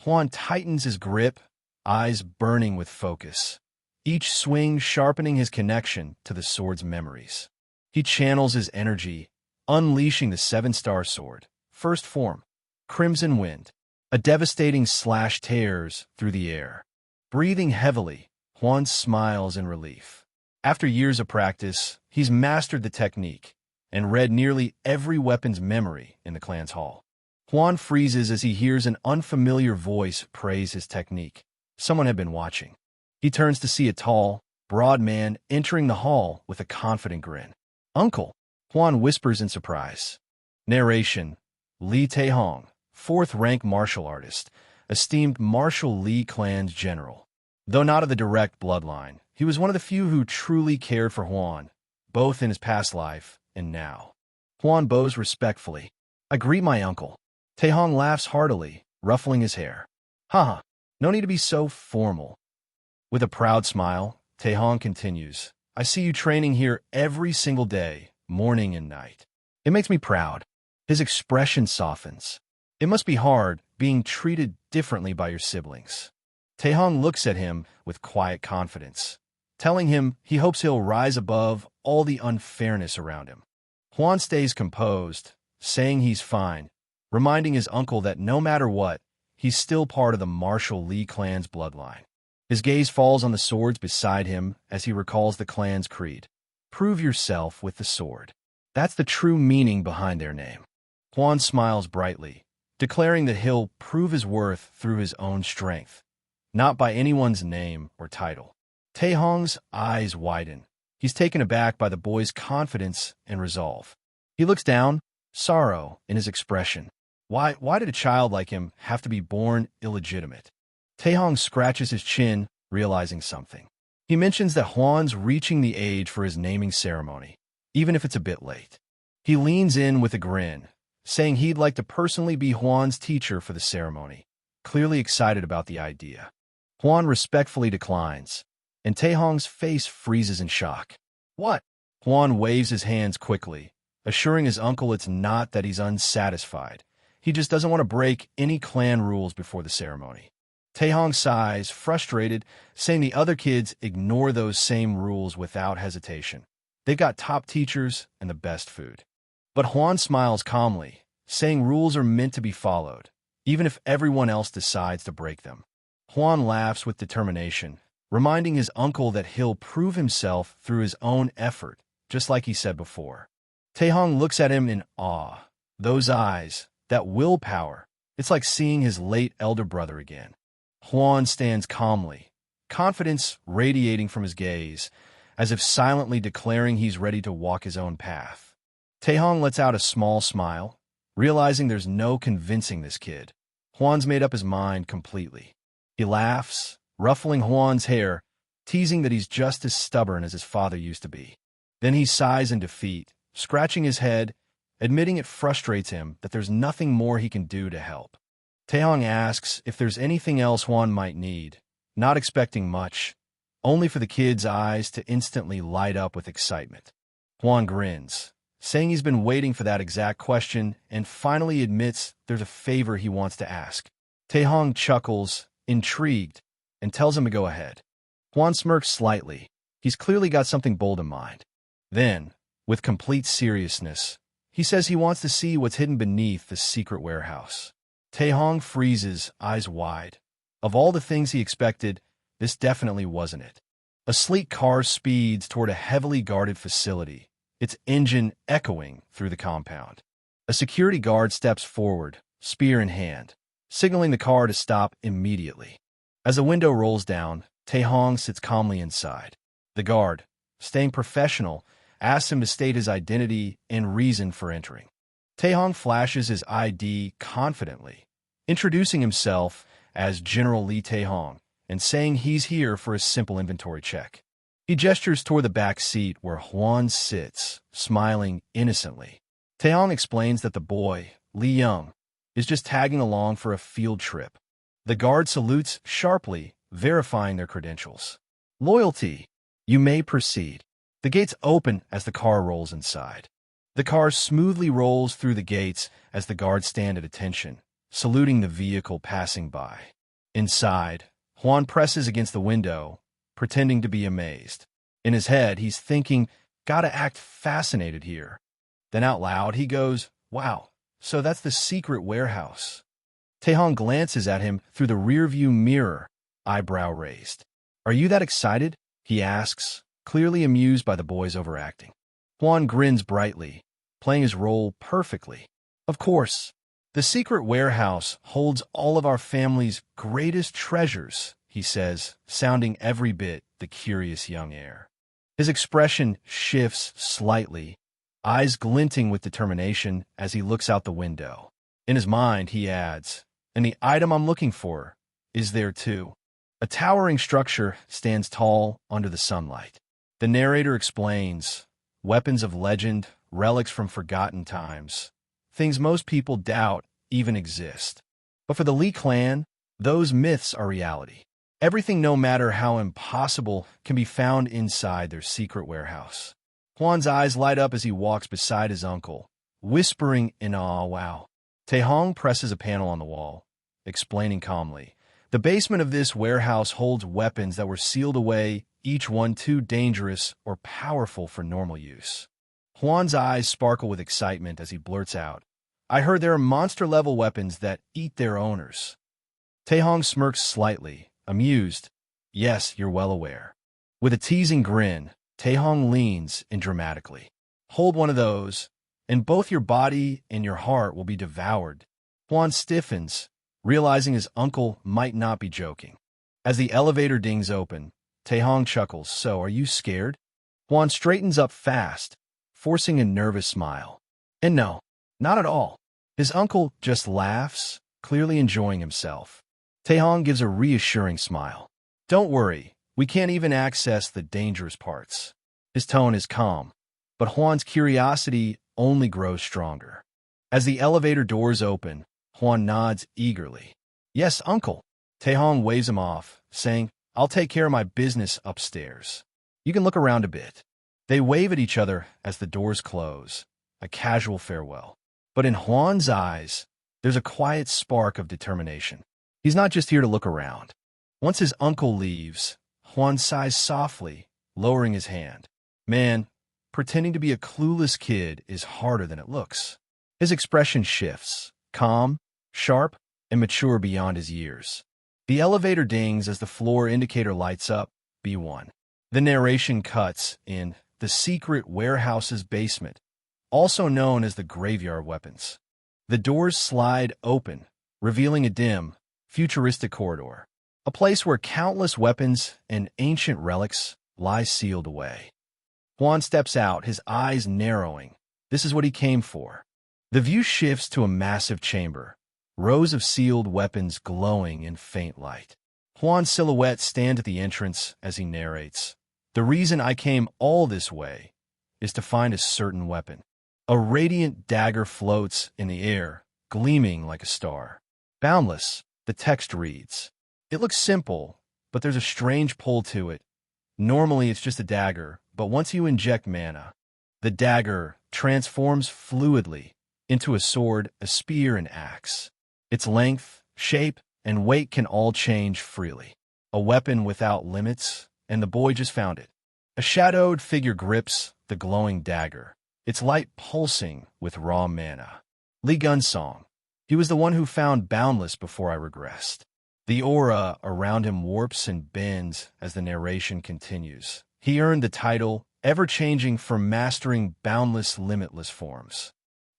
Huan tightens his grip, eyes burning with focus, each swing sharpening his connection to the sword's memories. He channels his energy, unleashing the seven-star sword. First form, Crimson Wind. A devastating slash tears through the air. Breathing heavily, Huan smiles in relief. After years of practice, he's mastered the technique and read nearly every weapon's memory in the clan's hall. Huan freezes as he hears an unfamiliar voice praise his technique. Someone had been watching. He turns to see a tall, broad man entering the hall with a confident grin. "Uncle," Huan whispers in surprise. Narration: Li Taehong, 4th-rank martial artist, esteemed martial Li clan's general. Though not of the direct bloodline, he was one of the few who truly cared for Huan, both in his past life and now. Huan bows respectfully. "I greet my uncle." Taehong laughs heartily, ruffling his hair. "Haha, no need to be so formal." With a proud smile, Taehong continues, "I see you training here every single day, morning and night. It makes me proud." His expression softens. "It must be hard being treated differently by your siblings." Taehong looks at him with quiet confidence, telling him he hopes he'll rise above all the unfairness around him. Huan stays composed, saying he's fine, reminding his uncle that no matter what, he's still part of the martial Li clan's bloodline. His gaze falls on the swords beside him as he recalls the clan's creed. Prove yourself with the sword. That's the true meaning behind their name. Huan smiles brightly, declaring that he'll prove his worth through his own strength, not by anyone's name or title. Taehong's eyes widen. He's taken aback by the boy's confidence and resolve. He looks down, sorrow in his expression. Why did a child like him have to be born illegitimate? Taehong scratches his chin, realizing something. He mentions that Huan's reaching the age for his naming ceremony, even if it's a bit late. He leans in with a grin, saying he'd like to personally be Huan's teacher for the ceremony, clearly excited about the idea. Huan respectfully declines, and Taehong's face freezes in shock. "What?" Huan waves his hands quickly, assuring his uncle it's not that he's unsatisfied. He just doesn't want to break any clan rules before the ceremony. Taehong sighs, frustrated, saying the other kids ignore those same rules without hesitation. They've got top teachers and the best food. But Huan smiles calmly, saying rules are meant to be followed, even if everyone else decides to break them. Huan laughs with determination, reminding his uncle that he'll prove himself through his own effort, just like he said before. Taehong looks at him in awe. Those eyes, that willpower, it's like seeing his late elder brother again. Huan stands calmly, confidence radiating from his gaze, as if silently declaring he's ready to walk his own path. Taehong lets out a small smile, realizing there's no convincing this kid. Huan's made up his mind completely. He laughs, ruffling Huan's hair, teasing that he's just as stubborn as his father used to be. Then he sighs in defeat, scratching his head, admitting it frustrates him that there's nothing more he can do to help. Taehong asks if there's anything else Huan might need, not expecting much, only for the kid's eyes to instantly light up with excitement. Huan grins, saying he's been waiting for that exact question and finally admits there's a favor he wants to ask. Taehong chuckles, intrigued, and tells him to go ahead. Huan smirks slightly. He's clearly got something bold in mind. Then, with complete seriousness, he says he wants to see what's hidden beneath the secret warehouse. Taehong freezes, eyes wide. Of all the things he expected, this definitely wasn't it. A sleek car speeds toward a heavily guarded facility, its engine echoing through the compound. A security guard steps forward, spear in hand, signaling the car to stop immediately. As the window rolls down, Taehong sits calmly inside. The guard, staying professional, asks him to state his identity and reason for entering. Taehong flashes his ID confidently, introducing himself as General Li Taehong and saying he's here for a simple inventory check. He gestures toward the back seat where Huan sits, smiling innocently. Taehong explains that the boy, Li Young, is just tagging along for a field trip. The guard salutes sharply, verifying their credentials. "Loyalty, you may proceed." The gates open as the car rolls inside. The car smoothly rolls through the gates as the guards stand at attention, saluting the vehicle passing by. Inside, Juan presses against the window, pretending to be amazed. In his head, he's thinking, gotta act fascinated here. Then out loud, he goes, wow, so that's the secret warehouse. Taehong glances at him through the rearview mirror, eyebrow raised. Are you that excited? He asks, clearly amused by the boy's overacting. Juan grins brightly, playing his role perfectly. Of course, the secret warehouse holds all of our family's greatest treasures, he says, sounding every bit the curious young heir. His expression shifts slightly, eyes glinting with determination as he looks out the window. In his mind, he adds, and the item I'm looking for is there too. A towering structure stands tall under the sunlight. The narrator explains, weapons of legend, relics from forgotten times, things most people doubt even exist. But for the Li clan, those myths are reality. Everything, no matter how impossible, can be found inside their secret warehouse. Juan's eyes light up as he walks beside his uncle, whispering in awe, wow. Taehong presses a panel on the wall, explaining calmly, the basement of this warehouse holds weapons that were sealed away, each one too dangerous or powerful for normal use. Juan's eyes sparkle with excitement as he blurts out, I heard there are monster-level weapons that eat their owners. Taehong smirks slightly, amused. Yes, you're well aware. With a teasing grin, Taehong leans in dramatically. Hold one of those, and both your body and your heart will be devoured. Juan stiffens, realizing his uncle might not be joking. As the elevator dings open, Taehong chuckles, so are you scared? Juan straightens up fast, forcing a nervous smile. And no, not at all. His uncle just laughs, clearly enjoying himself. Taehong gives a reassuring smile. Don't worry, we can't even access the dangerous parts. His tone is calm, but Juan's curiosity only grows stronger. As the elevator doors open, Juan nods eagerly. Yes, uncle. Taehong waves him off, saying, I'll take care of my business upstairs. You can look around a bit. They wave at each other as the doors close, a casual farewell. But in Juan's eyes, there's a quiet spark of determination. He's not just here to look around. Once his uncle leaves, Juan sighs softly, lowering his hand. Man, pretending to be a clueless kid is harder than it looks. His expression shifts, calm, sharp, and mature beyond his years. The elevator dings as the floor indicator lights up, B1. The narration cuts in the secret warehouse's basement, also known as the graveyard weapons. The doors slide open, revealing a dim, futuristic corridor, a place where countless weapons and ancient relics lie sealed away. Juan steps out, his eyes narrowing. This is what he came for. The view shifts to a massive chamber, rows of sealed weapons glowing in faint light. Juan's silhouette stands at the entrance as he narrates. The reason I came all this way is to find a certain weapon. A radiant dagger floats in the air, gleaming like a star. Boundless, the text reads. It looks simple, but there's a strange pull to it. Normally it's just a dagger, but once you inject mana, the dagger transforms fluidly into a sword, a spear, and axe. Its length, shape, and weight can all change freely. A weapon without limits, and the boy just found it. A shadowed figure grips the glowing dagger, its light pulsing with raw mana. Lee Gunsong. He was the one who found Boundless before I regressed. The aura around him warps and bends as the narration continues. He earned the title, ever-changing for mastering boundless, limitless forms.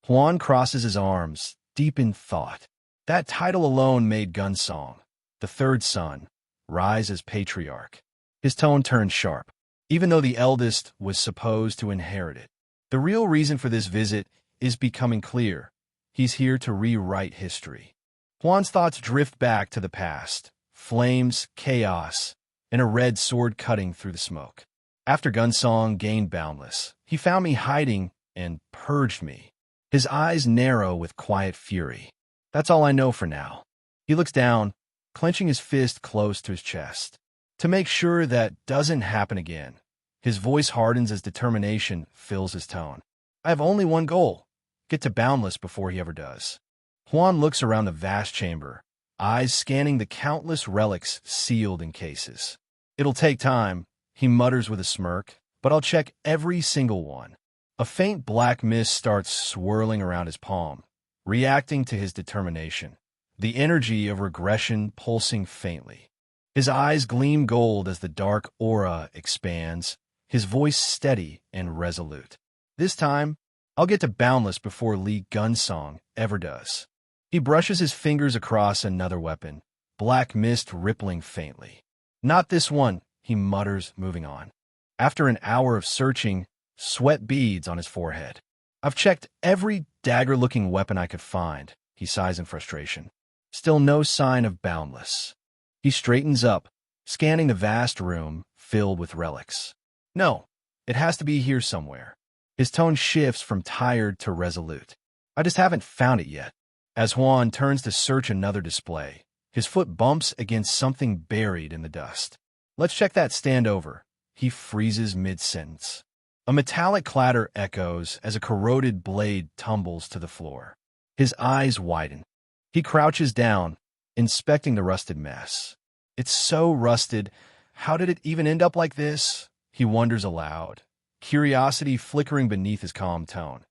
Juan crosses his arms, deep in thought. That title alone made Gunsong, the third son, rise as patriarch. His tone turned sharp, even though the eldest was supposed to inherit it. The real reason for this visit is becoming clear. He's here to rewrite history. Juan's thoughts drift back to the past, flames, chaos, and a red sword cutting through the smoke. After Gunsong gained Boundless, he found me hiding and purged me. His eyes narrow with quiet fury. That's all I know for now. He looks down, clenching his fist close to his chest. To make sure that doesn't happen again, his voice hardens as determination fills his tone. I have only one goal. Get to Boundless before he ever does. Huan looks around the vast chamber, eyes scanning the countless relics sealed in cases. It'll take time, he mutters with a smirk, but I'll check every single one. A faint black mist starts swirling around his palm, reacting to his determination, the energy of regression pulsing faintly. His eyes gleam gold as the dark aura expands, his voice steady and resolute. This time, I'll get to Boundless before Li Gunsong ever does. He brushes his fingers across another weapon, black mist rippling faintly. Not this one, he mutters, moving on. After an hour of searching, sweat beads on his forehead. I've checked every dagger-looking weapon I could find, he sighs in frustration. Still no sign of Boundless. He straightens up, scanning the vast room filled with relics. No, it has to be here somewhere. His tone shifts from tired to resolute. I just haven't found it yet. As Huan turns to search another display, his foot bumps against something buried in the dust. Let's check that stand over. He freezes mid-sentence. A metallic clatter echoes as a corroded blade tumbles to the floor. His eyes widen. He crouches down, inspecting the rusted mess. It's so rusted. How did it even end up like this? He wonders aloud, curiosity flickering beneath his calm tone.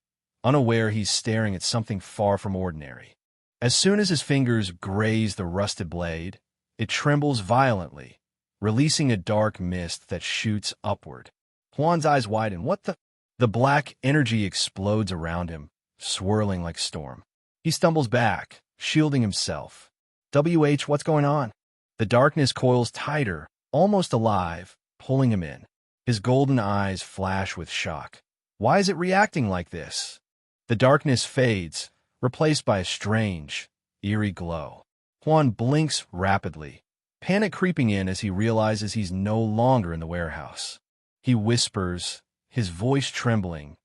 Unaware he's staring at something far from ordinary. As soon as his fingers graze the rusted blade, it trembles violently, releasing a dark mist that shoots upward. Huan's eyes widen. What the? The black energy explodes around him, swirling like storm. He stumbles back, shielding himself. What's going on? The darkness coils tighter, almost alive, pulling him in. His golden eyes flash with shock. Why is it reacting like this? The darkness fades, replaced by a strange, eerie glow. Huan blinks rapidly, panic creeping in as he realizes he's no longer in the warehouse. He whispers, his voice trembling,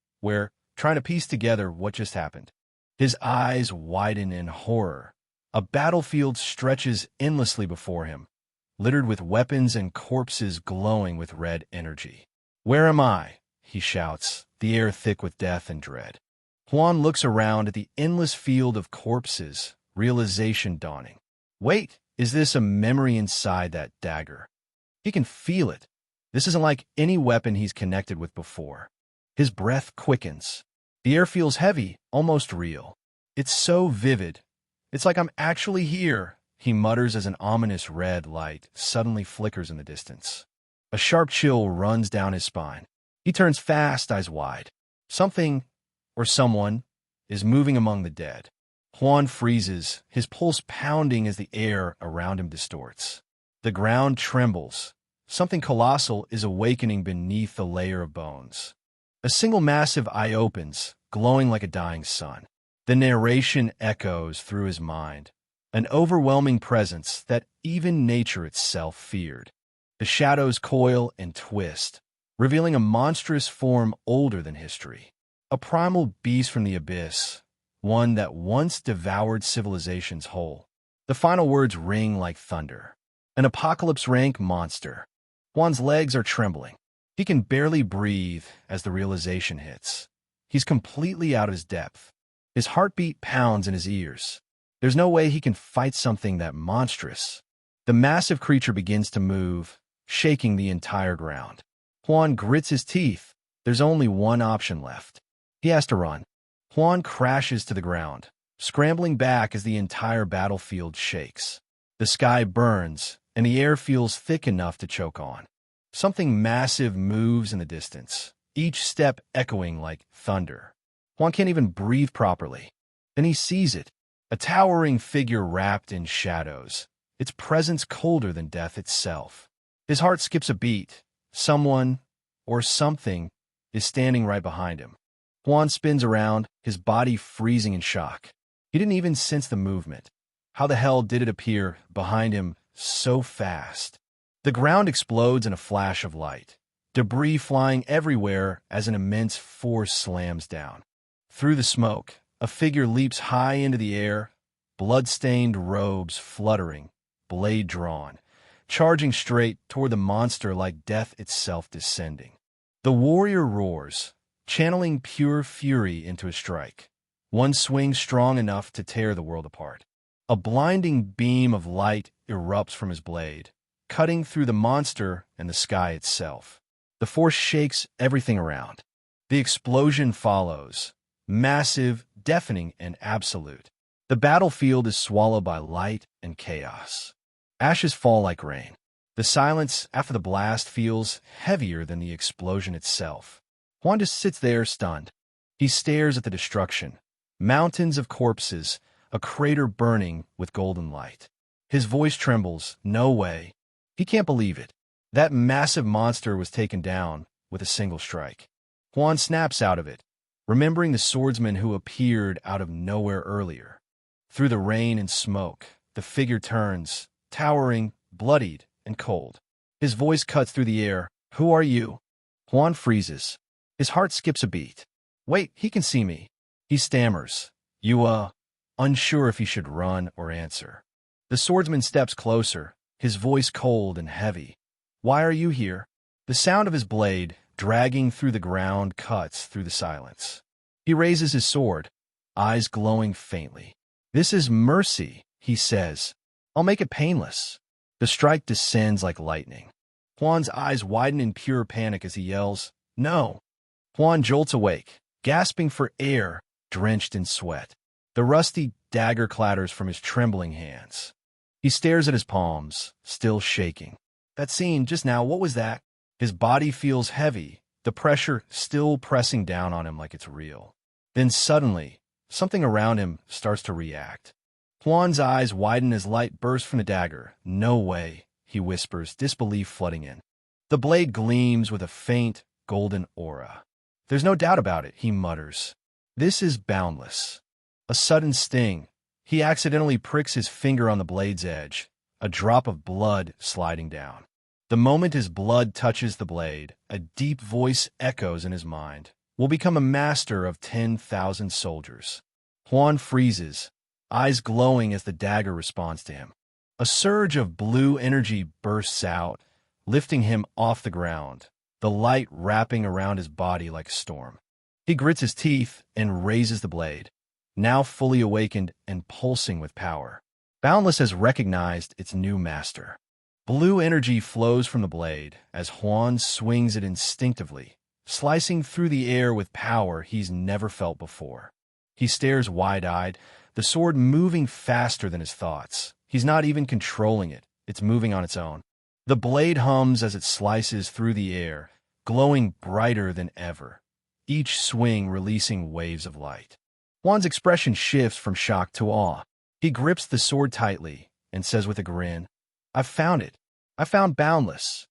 trying to piece together what just happened. His eyes widen in horror. A battlefield stretches endlessly before him, littered with weapons and corpses glowing with red energy. Where am I? He shouts, the air thick with death and dread. Huan looks around at the endless field of corpses, realization dawning. Wait, is this a memory inside that dagger? He can feel it. This isn't like any weapon he's connected with before. His breath quickens. The air feels heavy, almost real. It's so vivid. It's like I'm actually here, he mutters as an ominous red light suddenly flickers in the distance. A sharp chill runs down his spine. He turns fast, eyes wide. Something, or someone, is moving among the dead. Huan freezes, his pulse pounding as the air around him distorts. The ground trembles. Something colossal is awakening beneath the layer of bones. A single massive eye opens, glowing like a dying sun. The narration echoes through his mind, an overwhelming presence that even nature itself feared. The shadows coil and twist, revealing a monstrous form older than history. A primal beast from the abyss, one that once devoured civilizations whole. The final words ring like thunder. An apocalypse-rank monster. Huan's legs are trembling. He can barely breathe as the realization hits. He's completely out of his depth. His heartbeat pounds in his ears. There's no way he can fight something that monstrous. The massive creature begins to move, shaking the entire ground. Huan grits his teeth. There's only one option left. He has to run. Huan crashes to the ground, scrambling back as the entire battlefield shakes. The sky burns, and the air feels thick enough to choke on. Something massive moves in the distance, each step echoing like thunder. Huan can't even breathe properly. Then he sees it, a towering figure wrapped in shadows, its presence colder than death itself. His heart skips a beat. Someone, or something, is standing right behind him. Huan spins around, his body freezing in shock. He didn't even sense the movement. How the hell did it appear behind him so fast? The ground explodes in a flash of light, debris flying everywhere as an immense force slams down. Through the smoke, a figure leaps high into the air, blood-stained robes fluttering, blade drawn, charging straight toward the monster like death itself descending. The warrior roars, channeling pure fury into a strike. one swing strong enough to tear the world apart. A blinding beam of light erupts from his blade, cutting through the monster and the sky itself. The force shakes everything around. The explosion follows, massive, deafening, and absolute. The battlefield is swallowed by light and chaos. Ashes fall like rain. The silence after the blast feels heavier than the explosion itself. Huan just sits there stunned. He stares at the destruction. Mountains of corpses, a crater burning with golden light. His voice trembles. No way. He can't believe it. That massive monster was taken down with a single strike. Huan snaps out of it, remembering the swordsman who appeared out of nowhere earlier. Through the rain and smoke, the figure turns, towering, bloodied, and cold. His voice cuts through the air. Who are you? Huan freezes. His heart skips a beat. Wait, he can see me. He stammers. Unsure if he should run or answer. The swordsman steps closer, his voice cold and heavy. Why are you here? The sound of his blade, dragging through the ground, cuts through the silence. He raises his sword, eyes glowing faintly. This is mercy, he says. I'll make it painless. The strike descends like lightning. Huan's eyes widen in pure panic as he yells, No! Huan jolts awake, gasping for air, drenched in sweat. The rusty dagger clatters from his trembling hands. He stares at his palms, still shaking. That scene just now, what was that? His body feels heavy, the pressure still pressing down on him like it's real. Then suddenly, something around him starts to react. Huan's eyes widen as light bursts from the dagger. No way, he whispers, disbelief flooding in. The blade gleams with a faint, golden aura. There's no doubt about it, he mutters. This is boundless. A sudden sting. He accidentally pricks his finger on the blade's edge, a drop of blood sliding down. The moment his blood touches the blade, a deep voice echoes in his mind. Will become a master of 10,000 soldiers. Huan freezes, eyes glowing as the dagger responds to him. A surge of blue energy bursts out, lifting him off the ground, the light wrapping around his body like a storm. He grits his teeth and raises the blade, now fully awakened and pulsing with power. Boundless has recognized its new master. Blue energy flows from the blade as Huan swings it instinctively, slicing through the air with power he's never felt before. He stares wide-eyed, the sword moving faster than his thoughts. He's not even controlling it. It's moving on its own. The blade hums as it slices through the air, glowing brighter than ever, each swing releasing waves of light. Huan's expression shifts from shock to awe. He grips the sword tightly and says with a grin, I've found it. I found Boundless.